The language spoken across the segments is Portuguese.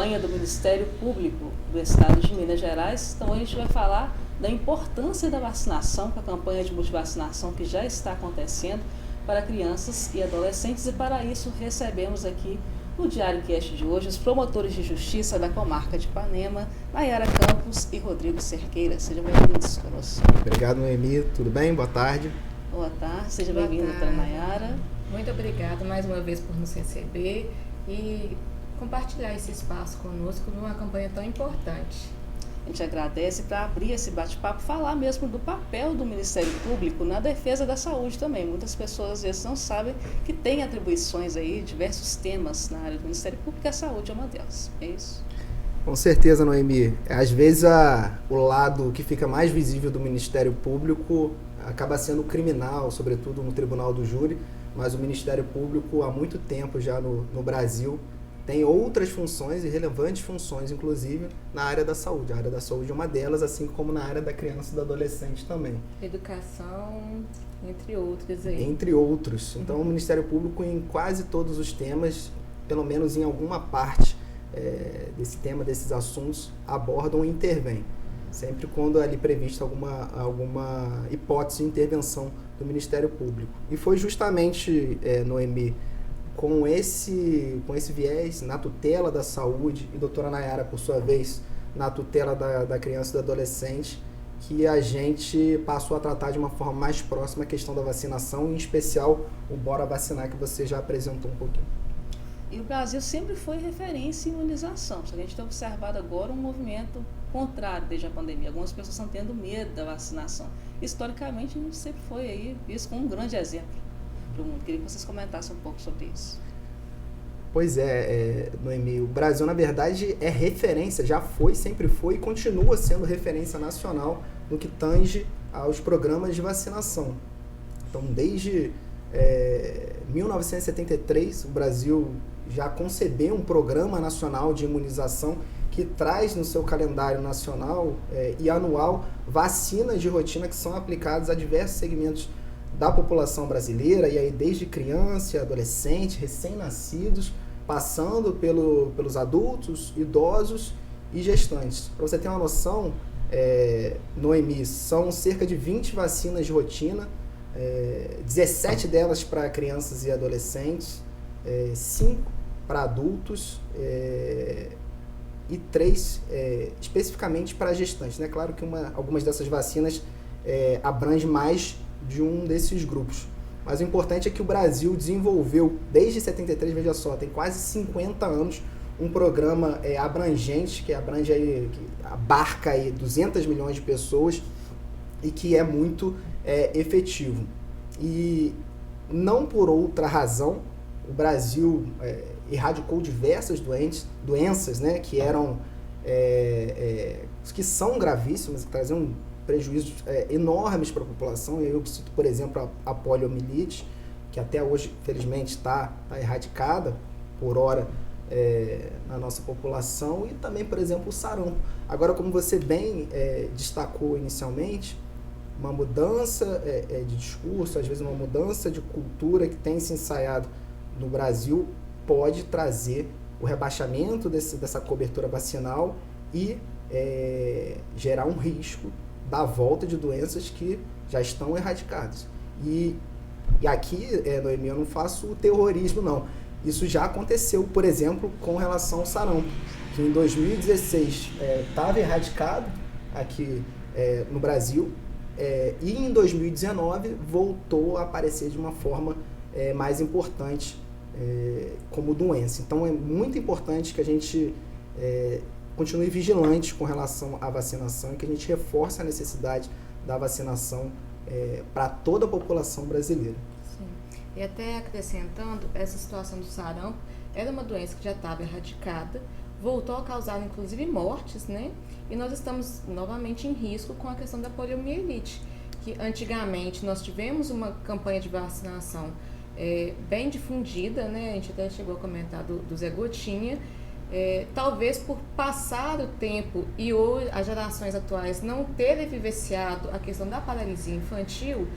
campanha do Ministério Público do Estado de Minas Gerais. Então, a gente vai falar da importância da vacinação, com a campanha de multivacinação que já está acontecendo para crianças e adolescentes. E para isso, recebemos aqui no Diário Cast de hoje os promotores de justiça da comarca de Ipanema, Nayara Campos e Rodrigo Cerqueira. Sejam bem-vindos conosco. Obrigado, Noemi. Tudo bem? Boa tarde. Boa tarde. Seja bem-vinda, doutora Nayara. Muito obrigada mais uma vez por nos receber e compartilhar esse espaço conosco numa campanha tão importante. A gente agradece para abrir esse bate-papo, falar mesmo do papel do Ministério Público na defesa da saúde também. Muitas pessoas às vezes não sabem que tem atribuições aí, diversos temas na área do Ministério Público e a saúde é uma delas. É isso? Com certeza, Noemi. Às vezes o lado que fica mais visível do Ministério Público acaba sendo criminal, sobretudo no Tribunal do Júri, mas o Ministério Público há muito tempo já no Brasil tem outras funções e relevantes funções, inclusive, na área da saúde. A área da saúde é uma delas, assim como na área da criança e do adolescente também. Educação, entre outros aí. Entre outros. Então, o Ministério Público, em quase todos os temas, pelo menos em alguma parte desse tema, desses assuntos, abordam e intervém. Sempre quando é ali prevista alguma hipótese de intervenção do Ministério Público. E foi justamente, Noemi, com esse viés na tutela da saúde, e doutora Nayara, por sua vez, na tutela da criança e do adolescente, que a gente passou a tratar de uma forma mais próxima a questão da vacinação, em especial o Bora Vacinar, que você já apresentou um pouquinho. E o Brasil sempre foi referência em imunização. Só que a gente tem observado agora um movimento contrário desde a pandemia. Algumas pessoas estão tendo medo da vacinação. Historicamente, a gente sempre foi aí visto como um grande exemplo para o mundo. Queria que vocês comentassem um pouco sobre isso. Pois Noemi, o Brasil, na verdade, é referência, já foi, sempre foi e continua sendo referência nacional no que tange aos programas de vacinação. Então, desde 1973, o Brasil já concebeu um programa nacional de imunização que traz no seu calendário nacional e anual vacinas de rotina que são aplicadas a diversos segmentos da população brasileira, e aí desde criança, adolescente, recém-nascidos, passando pelos adultos, idosos e gestantes. Para você ter uma noção, Noemi, são cerca de 20 vacinas de rotina, 17 delas para crianças e adolescentes, 5 para adultos e 3 especificamente para gestantes. Né? Claro que algumas dessas vacinas abrangem mais de um desses grupos. Mas o importante é que o Brasil desenvolveu, desde 73, veja só, tem quase 50 anos, um programa abrangente, que abrange aí, que abarca aí 200 milhões de pessoas e que é muito efetivo. E não por outra razão, o Brasil erradicou diversas doenças, né, que eram que são gravíssimas, que traziam prejuízos enormes para a população. Eu cito, por exemplo, a poliomielite, que até hoje, felizmente, está erradicada por hora na nossa população, e também, por exemplo, o sarampo. Agora, como você bem destacou inicialmente, uma mudança de discurso, às vezes uma mudança de cultura que tem se ensaiado no Brasil pode trazer o rebaixamento dessa cobertura vacinal e gerar um risco da volta de doenças que já estão erradicadas. E aqui, Noemi, eu não faço terrorismo, não. Isso já aconteceu, por exemplo, com relação ao sarampo, que em 2016 estava erradicado aqui no Brasil, e em 2019 voltou a aparecer de uma forma mais importante como doença. Então é muito importante que a gente continue vigilante com relação à vacinação e que a gente reforce a necessidade da vacinação para toda a população brasileira. Sim. E até acrescentando, essa situação do sarampo era uma doença que já estava erradicada, voltou a causar inclusive mortes, né? E nós estamos novamente em risco com a questão da poliomielite, que antigamente nós tivemos uma campanha de vacinação bem difundida, né? A gente até chegou a comentar do Zé Gotinha. Talvez por passar o tempo e hoje as gerações atuais não terem vivenciado a questão da paralisia infantil,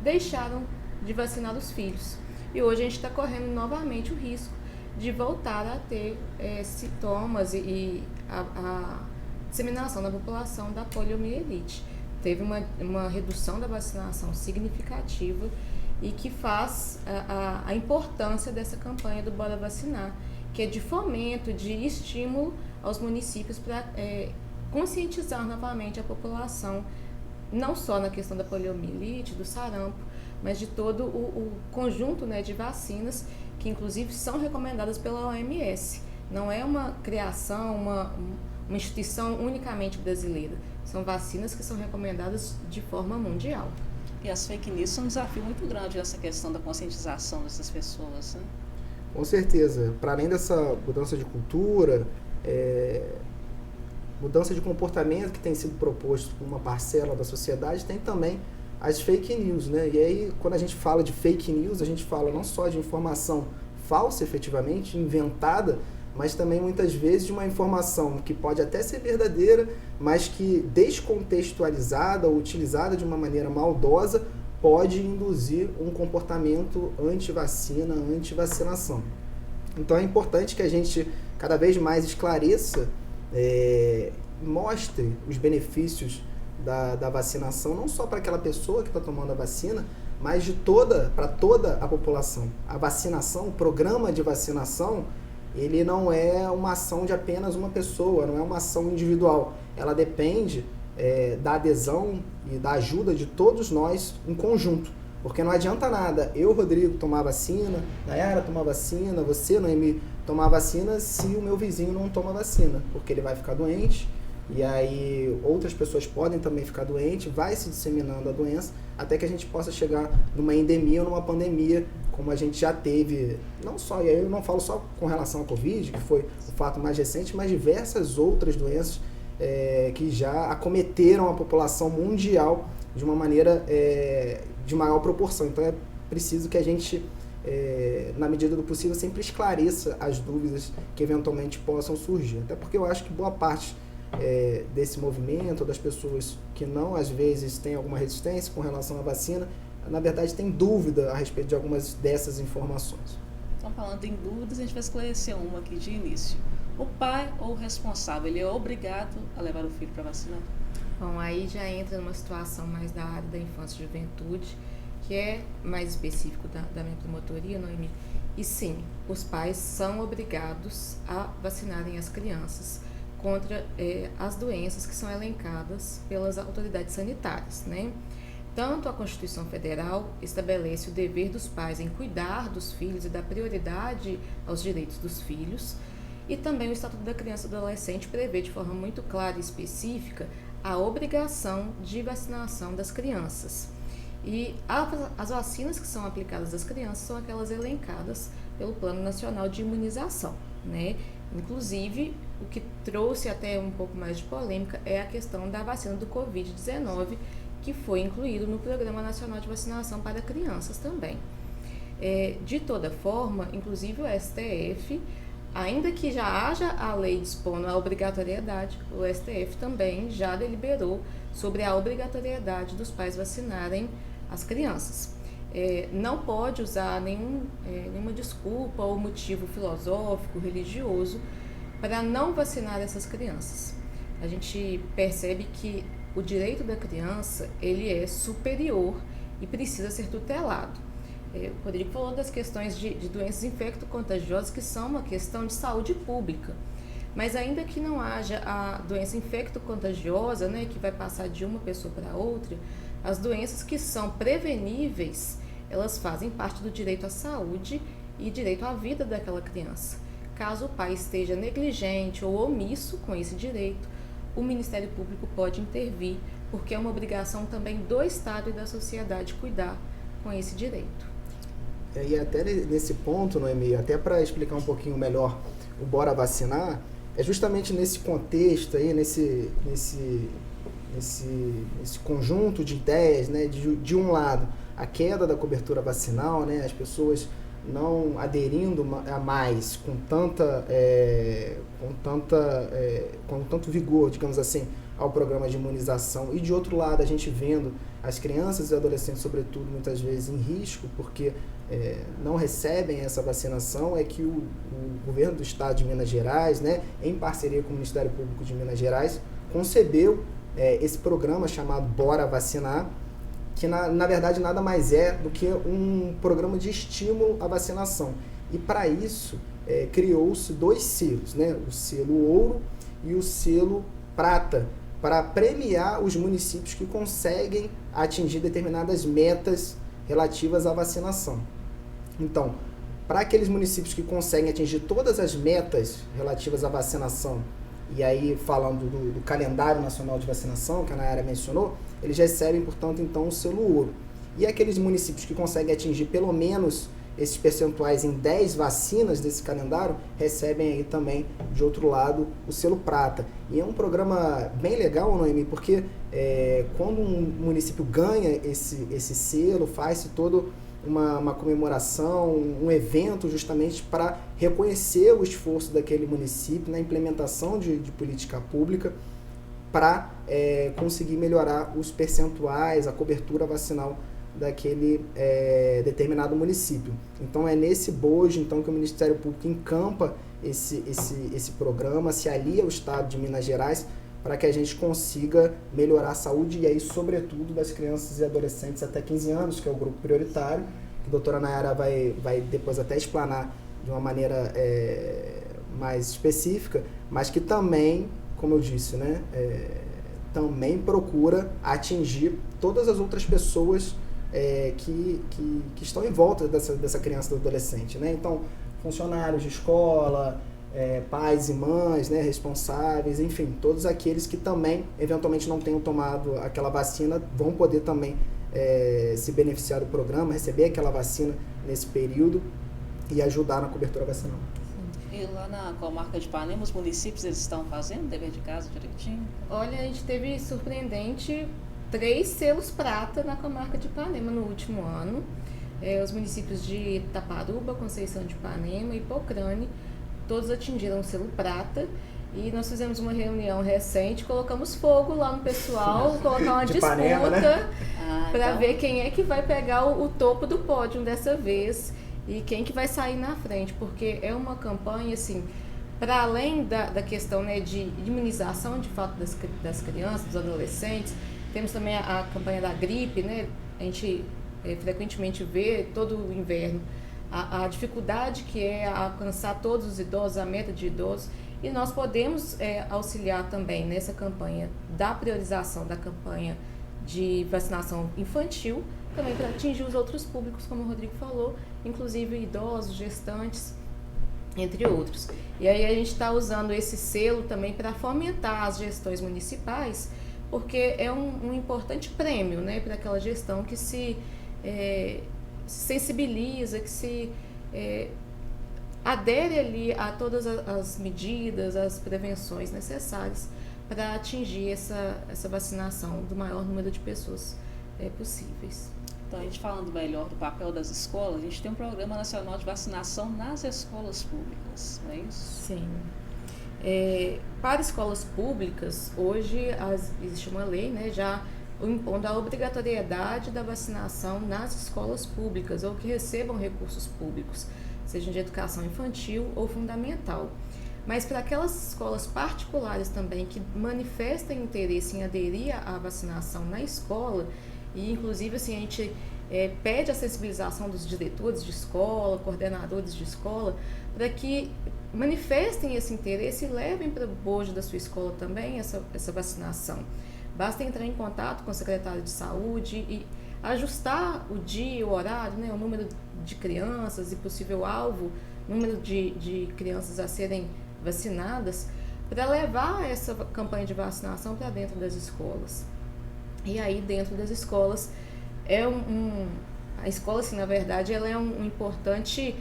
deixaram de vacinar os filhos. E hoje a gente está correndo novamente o risco de voltar a ter sintomas e a disseminação na população da poliomielite. Teve uma redução da vacinação significativa e que faz a importância dessa campanha do Bora Vacinar, que é de fomento, de estímulo aos municípios para conscientizar novamente a população, não só na questão da poliomielite, do sarampo, mas de todo o conjunto, né, de vacinas que inclusive são recomendadas pela OMS. Não é uma criação, uma instituição unicamente brasileira. São vacinas que são recomendadas de forma mundial. E as fake news são um desafio muito grande nessa questão da conscientização dessas pessoas, né? Com certeza. Para além dessa mudança de cultura, mudança de comportamento que tem sido proposto por uma parcela da sociedade, tem também as fake news, né? E aí, quando a gente fala de fake news, a gente fala não só de informação falsa, efetivamente, inventada, mas também muitas vezes de uma informação que pode até ser verdadeira, mas que descontextualizada ou utilizada de uma maneira maldosa pode induzir um comportamento anti-vacina, anti-vacinação. Então é importante que a gente cada vez mais esclareça, mostre os benefícios da vacinação, não só para aquela pessoa que está tomando a vacina, mas para toda a população. A vacinação, o programa de vacinação, ele não é uma ação de apenas uma pessoa, não é uma ação individual. Ela depende da adesão e da ajuda de todos nós em conjunto. Porque não adianta nada eu, Rodrigo, tomar vacina, Nayara tomar vacina, você, Noemi, tomar vacina se o meu vizinho não toma vacina. Porque ele vai ficar doente, e aí outras pessoas podem também ficar doentes, vai se disseminando a doença, até que a gente possa chegar numa endemia ou numa pandemia, como a gente já teve, não só, e aí eu não falo só com relação à Covid, que foi o fato mais recente, mas diversas outras doenças que já acometeram a população mundial de uma maneira de maior proporção. Então é preciso que a gente, na medida do possível, sempre esclareça as dúvidas que eventualmente possam surgir. Até porque eu acho que boa parte desse movimento, das pessoas que não, às vezes, têm alguma resistência com relação à vacina, na verdade tem dúvida a respeito de algumas dessas informações. Então, falando em dúvidas, a gente vai esclarecer uma aqui de início. O pai ou o responsável, ele é obrigado a levar o filho para vacinar? Bom, aí já entra numa situação mais da área da infância e juventude, que é mais específico da minha promotoria, Noemi. E sim, os pais são obrigados a vacinarem as crianças contra as doenças que são elencadas pelas autoridades sanitárias, né? Tanto a Constituição Federal estabelece o dever dos pais em cuidar dos filhos e dar prioridade aos direitos dos filhos, e também o Estatuto da Criança e do Adolescente prevê de forma muito clara e específica a obrigação de vacinação das crianças. E as vacinas que são aplicadas às crianças são aquelas elencadas pelo Plano Nacional de Imunização, né? Inclusive, o que trouxe até um pouco mais de polêmica é a questão da vacina do Covid-19, que foi incluído no Programa Nacional de Vacinação para Crianças também. De toda forma, inclusive o STF, ainda que já haja a lei dispondo a obrigatoriedade, o STF também já deliberou sobre a obrigatoriedade dos pais vacinarem as crianças. Não pode usar nenhuma desculpa ou motivo filosófico, religioso, para não vacinar essas crianças. A gente percebe que o direito da criança, ele é superior e precisa ser tutelado. O Rodrigo falou das questões de doenças infecto-contagiosas, que são uma questão de saúde pública. Mas ainda que não haja a doença infecto-contagiosa, né, que vai passar de uma pessoa para outra, as doenças que são preveníveis, elas fazem parte do direito à saúde e direito à vida daquela criança. Caso o pai esteja negligente ou omisso com esse direito, o Ministério Público pode intervir, porque é uma obrigação também do Estado e da sociedade cuidar com esse direito. E até nesse ponto, Noemi, até para explicar um pouquinho melhor o Bora Vacinar, é justamente nesse contexto aí, nesse conjunto de ideias, né, de um lado, a queda da cobertura vacinal, né, as pessoas não aderindo a mais com tanto vigor, digamos assim, ao programa de imunização, e de outro lado a gente vendo as crianças e adolescentes, sobretudo, muitas vezes em risco, porque não recebem essa vacinação, é que o governo do estado de Minas Gerais, né, em parceria com o Ministério Público de Minas Gerais, concebeu esse programa chamado Bora Vacinar, que na verdade nada mais é do que um programa de estímulo à vacinação. E para isso criou-se 2 selos, né? O selo ouro e o selo prata, para premiar os municípios que conseguem atingir determinadas metas relativas à vacinação. Então, para aqueles municípios que conseguem atingir todas as metas relativas à vacinação, e aí falando do calendário nacional de vacinação, que a Nayara mencionou, eles recebem, portanto, então o selo ouro. E aqueles municípios que conseguem atingir pelo menos esses percentuais em 10 vacinas desse calendário, recebem aí também, de outro lado, o selo prata. E é um programa bem legal, Noemi, porque quando um município ganha esse selo, faz-se toda uma comemoração, um evento justamente para reconhecer o esforço daquele município na implementação de política pública para conseguir melhorar os percentuais, a cobertura vacinal daquele determinado município. Então é nesse bojo então, que o Ministério Público encampa esse programa, se alia ao Estado de Minas Gerais para que a gente consiga melhorar a saúde, e aí sobretudo das crianças e adolescentes até 15 anos, que é o grupo prioritário, que a doutora Nayara vai depois até explanar de uma maneira mais específica, mas que também, como eu disse, né, também procura atingir todas as outras pessoas que estão em volta dessa criança e do adolescente, né? Então, funcionários de escola, pais e mães, né, responsáveis, enfim, todos aqueles que também eventualmente não tenham tomado aquela vacina vão poder também se beneficiar do programa, receber aquela vacina nesse período e ajudar na cobertura vacinal. E lá na comarca de Ipanema, os municípios eles estão fazendo dever de casa direitinho? Olha, a gente teve surpreendente 3 selos prata na comarca de Ipanema no último ano. Os municípios de Taparuba, Conceição de Ipanema e Pocrane, todos atingiram o selo prata. E nós fizemos uma reunião recente, colocamos fogo lá no pessoal, colocar uma disputa, Ipanema, né? para ver quem é que vai pegar o topo do pódio dessa vez e quem que vai sair na frente, porque é uma campanha, assim, para além da questão, né, de imunização, de fato, das crianças, dos adolescentes, temos também a campanha da gripe, né? A gente frequentemente vê todo o inverno a dificuldade que é alcançar todos os idosos, a meta de idosos, e nós podemos auxiliar também nessa campanha da priorização da campanha de vacinação infantil, também para atingir os outros públicos, como o Rodrigo falou, inclusive idosos, gestantes, entre outros. E aí a gente está usando esse selo também para fomentar as gestões municipais, porque é um importante prêmio, né, para aquela gestão que se sensibiliza, que se adere ali a todas as medidas, as prevenções necessárias para atingir essa vacinação do maior número de pessoas possíveis. Então, a gente falando melhor do papel das escolas, a gente tem um programa nacional de vacinação nas escolas públicas, não é isso? Sim. Para escolas públicas, hoje existe uma lei, né, já impondo a obrigatoriedade da vacinação nas escolas públicas ou que recebam recursos públicos, seja de educação infantil ou fundamental. Mas para aquelas escolas particulares também que manifestem interesse em aderir à vacinação na escola, e inclusive assim, a gente pede a sensibilização dos diretores de escola, coordenadores de escola, para que manifestem esse interesse e levem para o bojo da sua escola também essa vacinação. Basta entrar em contato com o secretário de saúde e ajustar o dia, o horário, né, o número de crianças e possível alvo, número de crianças a serem vacinadas, para levar essa campanha de vacinação para dentro das escolas. E aí dentro das escolas a escola, assim, na verdade, ela é um importante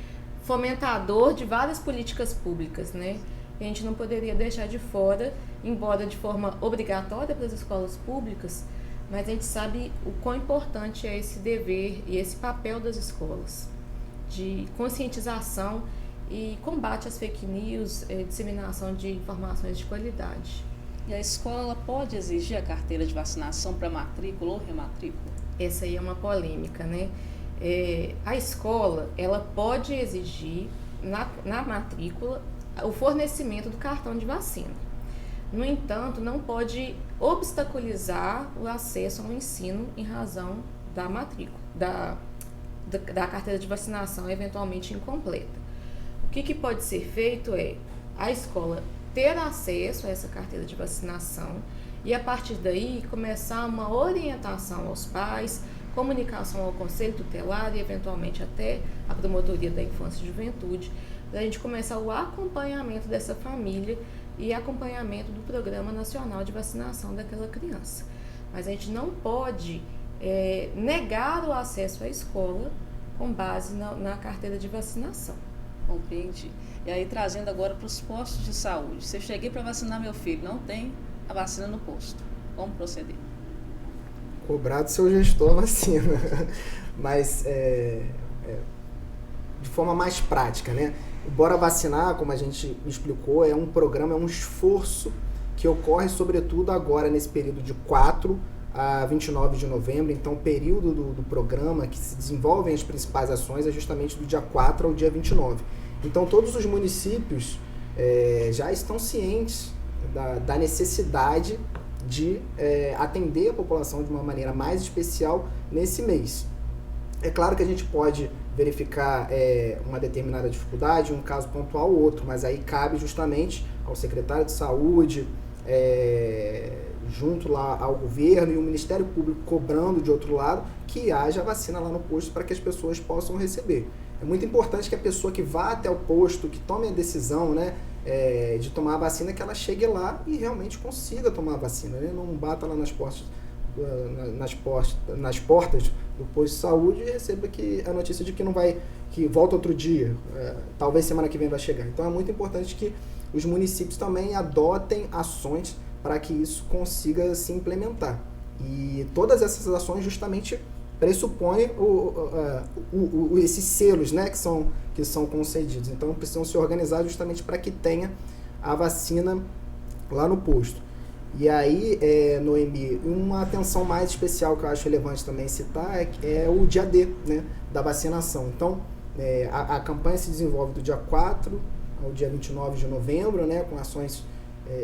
fomentador de várias políticas públicas, né? A gente não poderia deixar de fora, embora de forma obrigatória para as escolas públicas, mas a gente sabe o quão importante é esse dever e esse papel das escolas. de conscientização e combate às fake news, disseminação de informações de qualidade. E a escola pode exigir a carteira de vacinação para matrícula ou rematrícula? Essa aí é uma polêmica, né? A escola, ela pode exigir na matrícula o fornecimento do cartão de vacina. No entanto, não pode obstaculizar o acesso ao ensino em razão da matrícula, da carteira de vacinação eventualmente incompleta. O que pode ser feito é a escola ter acesso a essa carteira de vacinação e, a partir daí, começar uma orientação aos pais, comunicação ao Conselho Tutelar e, eventualmente, até a Promotoria da Infância e Juventude, para a gente começar o acompanhamento dessa família e acompanhamento do Programa Nacional de Vacinação daquela criança. Mas a gente não pode negar o acesso à escola com base na carteira de vacinação. Compreendi. E aí, trazendo agora para os postos de saúde. Se eu cheguei para vacinar meu filho, não tem a vacina no posto, como proceder? Cobrar do seu gestor a vacina. Mas, de forma mais prática, né? O Bora Vacinar, como a gente explicou, é um programa, é um esforço que ocorre, sobretudo agora, nesse período de 4 a 29 de novembro. Então, o período do programa que se desenvolvem as principais ações é justamente do dia 4 ao dia 29. Então, todos os municípios já estão cientes da necessidade de atender a população de uma maneira mais especial nesse mês. É claro que a gente pode verificar uma determinada dificuldade, um caso pontual ou outro, mas aí cabe justamente ao secretário de saúde, junto lá ao governo e o Ministério Público cobrando de outro lado que haja vacina lá no posto para que as pessoas possam receber. É muito importante que a pessoa que vá até o posto, que tome a decisão, né, de tomar a vacina, que ela chegue lá e realmente consiga tomar a vacina, né? Não bata lá nas portas do posto de saúde e receba a notícia de que volta outro dia, talvez semana que vem vai chegar. Então é muito importante que os municípios também adotem ações para que isso consiga se implementar. E todas essas ações justamente pressupõem esses selos, né, que são concedidos. Então precisam se organizar justamente para que tenha a vacina lá no posto. E aí, Noemi, uma atenção mais especial que eu acho relevante também citar é o dia D, né, da vacinação. Então, a campanha se desenvolve do dia 4 ao dia 29 de novembro, né, com ações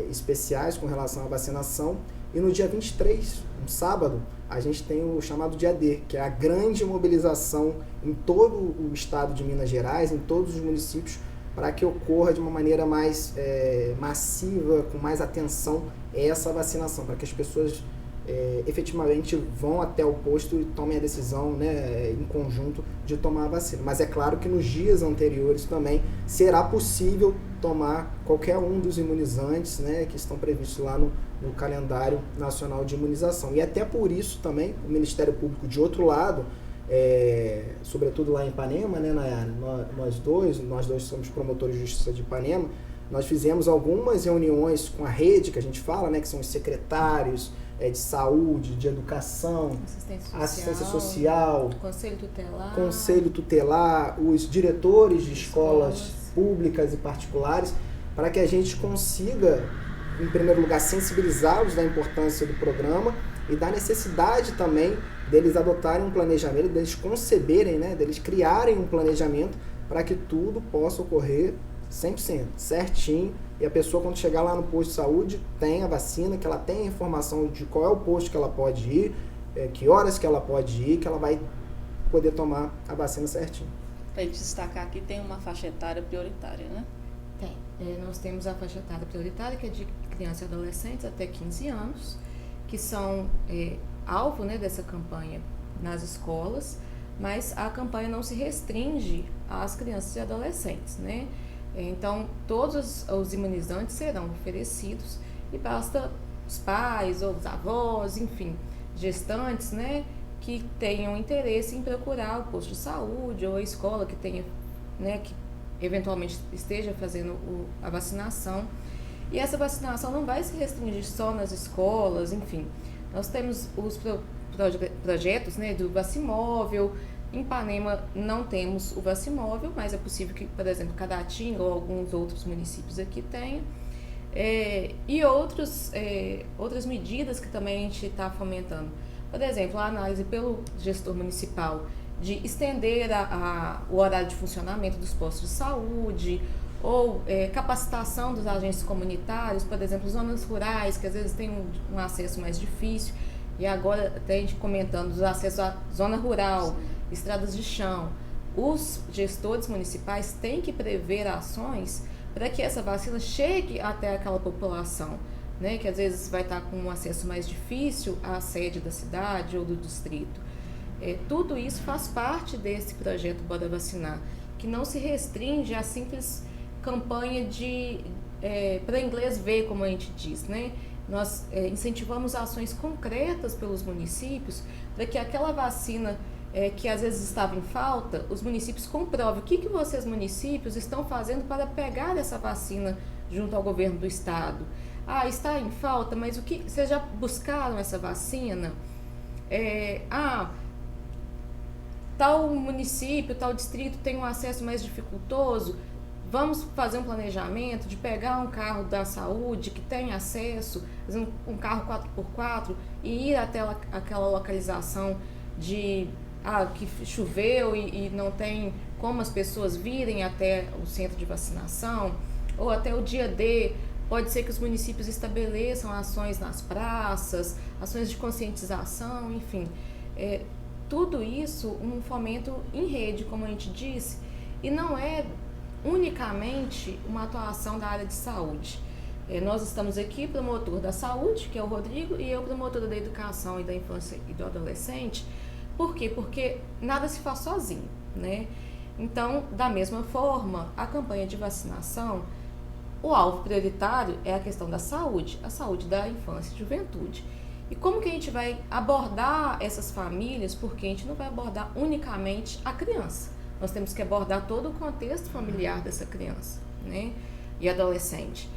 especiais com relação à vacinação. E no dia 23, um sábado, a gente tem o chamado dia D, que é a grande mobilização em todo o estado de Minas Gerais, em todos os municípios, para que ocorra de uma maneira mais massiva, com mais atenção, essa vacinação, para que as pessoas efetivamente vão até o posto e tomem a decisão, né, em conjunto de tomar a vacina. Mas é claro que nos dias anteriores também será possível tomar qualquer um dos imunizantes, né, que estão previstos lá no calendário nacional de imunização. E até por isso também o Ministério Público, de outro lado, sobretudo lá em Ipanema, né, Nayara, nós dois somos promotores de justiça de Ipanema, nós fizemos algumas reuniões com a rede, que a gente fala, né, que são os secretários de saúde, de educação, assistência social, conselho tutelar, os diretores de escolas públicas e particulares, para que a gente consiga, em primeiro lugar, sensibilizá-los da importância do programa e da necessidade também deles adotarem um planejamento, deles conceberem, né, deles criarem um planejamento para que tudo possa ocorrer 100%, certinho, e a pessoa, quando chegar lá no posto de saúde, tem a vacina, que ela tem a informação de qual é o posto que ela pode ir, que horas que ela pode ir, que ela vai poder tomar a vacina certinho. Para a gente destacar aqui, tem uma faixa etária prioritária, né? Tem. Nós temos a faixa etária prioritária, que é de crianças e adolescentes até 15 anos, que são alvo, né, dessa campanha nas escolas, mas a campanha não se restringe às crianças e adolescentes, né? Então, todos os imunizantes serão oferecidos e basta os pais ou os avós, enfim, gestantes, né, que tenham interesse em procurar o posto de saúde ou a escola que tenha, né, que eventualmente esteja fazendo a vacinação. E essa vacinação não vai se restringir só nas escolas, enfim. Nós temos os projetos, né, do Vacimóvel, Em Ipanema não temos o Vacimóvel, mas é possível que, por exemplo, Caratinga ou alguns outros municípios aqui tenham. E outras medidas que também a gente está fomentando. Por exemplo, a análise pelo gestor municipal de estender o horário de funcionamento dos postos de saúde, ou capacitação dos agentes comunitários, por exemplo, zonas rurais, que às vezes têm um acesso mais difícil, e agora até a gente comentando dos acessos à zona rural, estradas de chão. Os gestores municipais têm que prever ações para que essa vacina chegue até aquela população, né, que às vezes vai estar com um acesso mais difícil à sede da cidade ou do distrito. Tudo isso faz parte desse projeto Bora Vacinar, que não se restringe a simples campanha para inglês ver, como a gente diz, né? Nós incentivamos ações concretas pelos municípios para que aquela vacina que às vezes estava em falta, os municípios comprovem o que vocês municípios estão fazendo para pegar essa vacina junto ao governo do estado. Está em falta, mas vocês já buscaram essa vacina? Tal município, tal distrito tem um acesso mais dificultoso, vamos fazer um planejamento de pegar um carro da saúde que tem acesso, um carro 4x4 e ir até aquela localização que choveu e não tem como as pessoas virem até o centro de vacinação, ou até o dia D. Pode ser que os municípios estabeleçam ações nas praças, ações de conscientização, enfim. Tudo isso, um fomento em rede, como a gente disse, e não é unicamente uma atuação da área de saúde. Nós estamos aqui, promotor da saúde, que é o Rodrigo, e eu, promotora da educação e da infância e do adolescente. Por quê? Porque nada se faz sozinho, né? Então, da mesma forma, a campanha de vacinação, o alvo prioritário é a questão da saúde, a saúde da infância e juventude. E como que a gente vai abordar essas famílias? Porque a gente não vai abordar unicamente a criança. Nós temos que abordar todo o contexto familiar dessa criança, né, e adolescente.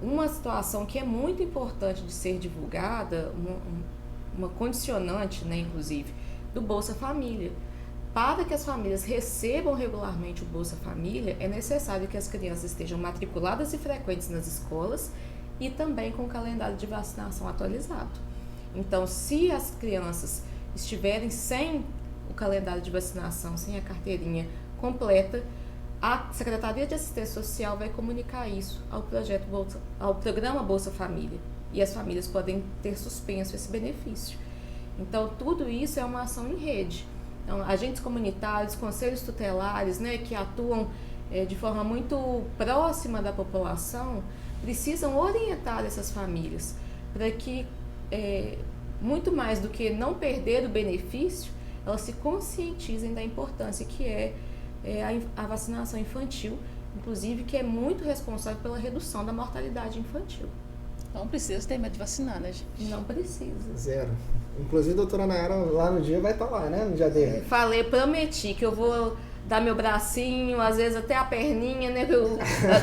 Uma situação que é muito importante de ser divulgada, uma condicionante, né, inclusive, do Bolsa Família. Para que as famílias recebam regularmente o Bolsa Família, é necessário que as crianças estejam matriculadas e frequentes nas escolas e também com o calendário de vacinação atualizado. Então, se as crianças estiverem sem o calendário de vacinação, sem a carteirinha completa, a Secretaria de Assistência Social vai comunicar isso ao programa Bolsa Família, e as famílias podem ter suspenso esse benefício. Então, tudo isso é uma ação em rede. Então, agentes comunitários, conselhos tutelares, né, que atuam de forma muito próxima da população, precisam orientar essas famílias para que, muito mais do que não perder o benefício, elas se conscientizem da importância que é a vacinação infantil, inclusive que é muito responsável pela redução da mortalidade infantil. Não precisa ter medo de vacinar, né, gente? Não precisa. Zero. Inclusive, a doutora Nayara lá no dia vai estar lá, né? No dia dele. Prometi que eu vou dar meu bracinho, às vezes até a perninha, né?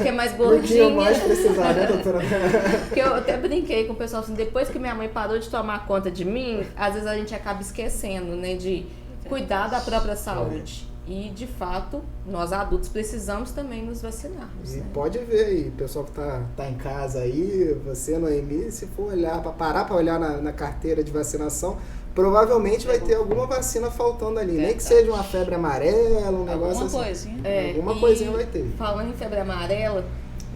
Que é mais gordinha. O que eu mais precisar, né, doutora Nayara? Porque eu até brinquei com o pessoal assim, depois que minha mãe parou de tomar conta de mim, às vezes a gente acaba esquecendo, né? De cuidar da própria saúde. E, de fato, nós adultos precisamos também nos vacinarmos. E né? pode ver aí, o pessoal que tá em casa aí, você, Noemi, se for parar para olhar na carteira de vacinação, provavelmente vai ter alguma vacina faltando ali. Nem que seja uma febre amarela, um negócio assim. Coisinha. Alguma coisinha vai ter. Falando em febre amarela,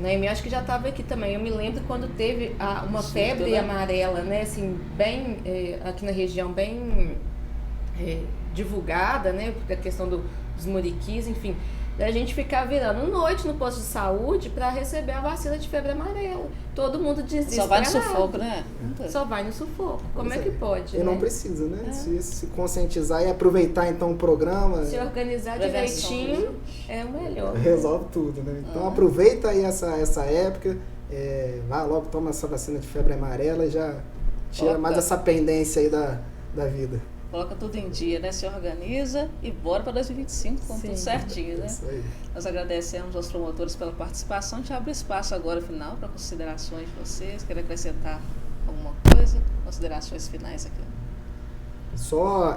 Noemi, acho que já estava aqui também. Eu me lembro quando teve uma febre amarela, né? Assim, bem, aqui na região, bem divulgada, né, porque a questão dos muriquis, enfim, da gente ficar virando noite no posto de saúde para receber a vacina de febre amarela. Todo mundo desesperado. Só vai no sufoco, né? Só vai no sufoco. Como é que pode? E não precisa, né? Se conscientizar e aproveitar então o programa. Se organizar direitinho é o melhor. Resolve tudo, né? Então aproveita aí essa época, vai logo, toma essa vacina de febre amarela e já tira mais essa pendência aí da vida. Coloca tudo em dia, né? Se organiza e bora para 2025 com tudo certinho, né? Isso aí. Nós agradecemos aos promotores pela participação. A gente abre espaço agora, final, para considerações de vocês. Querem acrescentar alguma coisa? Considerações finais aqui. Só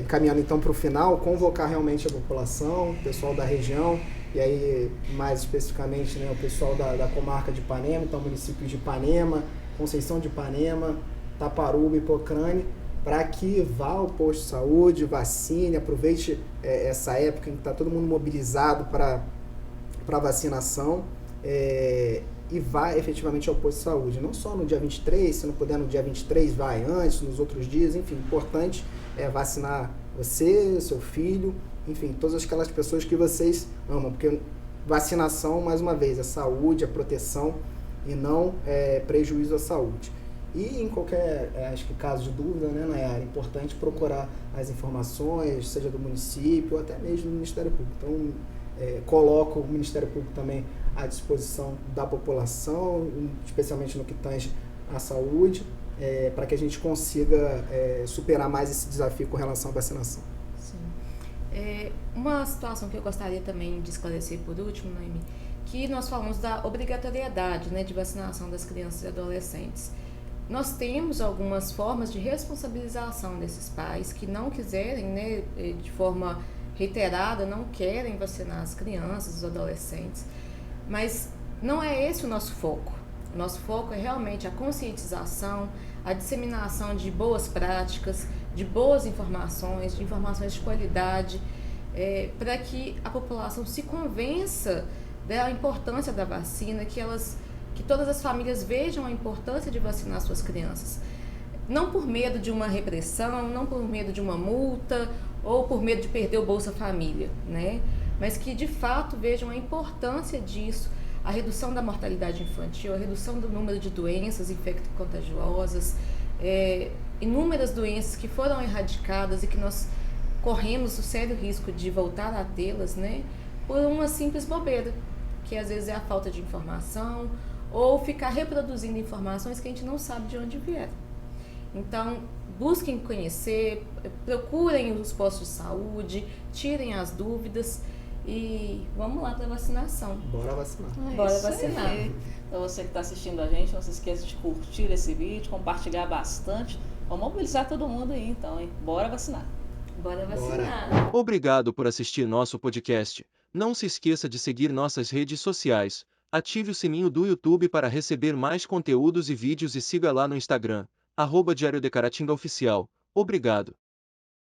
encaminhando então para o final, convocar realmente a população, o pessoal da região, e aí mais especificamente, né, o pessoal da comarca de Ipanema, então municípios de Ipanema, Conceição de Ipanema, Taparuba e Pocrane, para que vá ao posto de saúde, vacine, aproveite essa época em que está todo mundo mobilizado para vacinação, e vá efetivamente ao posto de saúde. Não só no dia 23, se não puder no dia 23, vai antes, nos outros dias, enfim, importante é vacinar você, seu filho, enfim, todas aquelas pessoas que vocês amam, porque vacinação, mais uma vez, é saúde, é proteção e não prejuízo à saúde. E em qualquer, acho que caso de dúvida, né, Nayara, é importante procurar as informações, seja do município ou até mesmo do Ministério Público. Então, coloco o Ministério Público também à disposição da população, especialmente no que tange à saúde, para que a gente consiga superar mais esse desafio com relação à vacinação. Sim. Uma situação que eu gostaria também de esclarecer por último, Noemi, que nós falamos da obrigatoriedade, né, de vacinação das crianças e adolescentes. Nós temos algumas formas de responsabilização desses pais que não quiserem, né, de forma reiterada, não querem vacinar as crianças, os adolescentes, mas não é esse o nosso foco. O nosso foco é realmente a conscientização, a disseminação de boas práticas, de boas informações, de informações de qualidade, para que a população se convença da importância da vacina, que todas as famílias vejam a importância de vacinar suas crianças. Não por medo de uma repressão, não por medo de uma multa ou por medo de perder o Bolsa Família, né? Mas que de fato vejam a importância disso, a redução da mortalidade infantil, a redução do número de doenças infecto-contagiosas, inúmeras doenças que foram erradicadas e que nós corremos o sério risco de voltar a tê-las, né? Por uma simples bobeira, que às vezes é a falta de informação ou ficar reproduzindo informações que a gente não sabe de onde vieram. Então, busquem conhecer, procurem os postos de saúde, tirem as dúvidas e vamos lá para a vacinação. Bora vacinar. Bora vacinar. Então, você que está assistindo a gente, não se esqueça de curtir esse vídeo, compartilhar bastante. Vamos mobilizar todo mundo aí, então, hein? Bora vacinar. Bora vacinar. Obrigado por assistir nosso podcast. Não se esqueça de seguir nossas redes sociais. Ative o sininho do YouTube para receber mais conteúdos e vídeos e siga lá no Instagram, @Diário de Caratinga Oficial. Obrigado.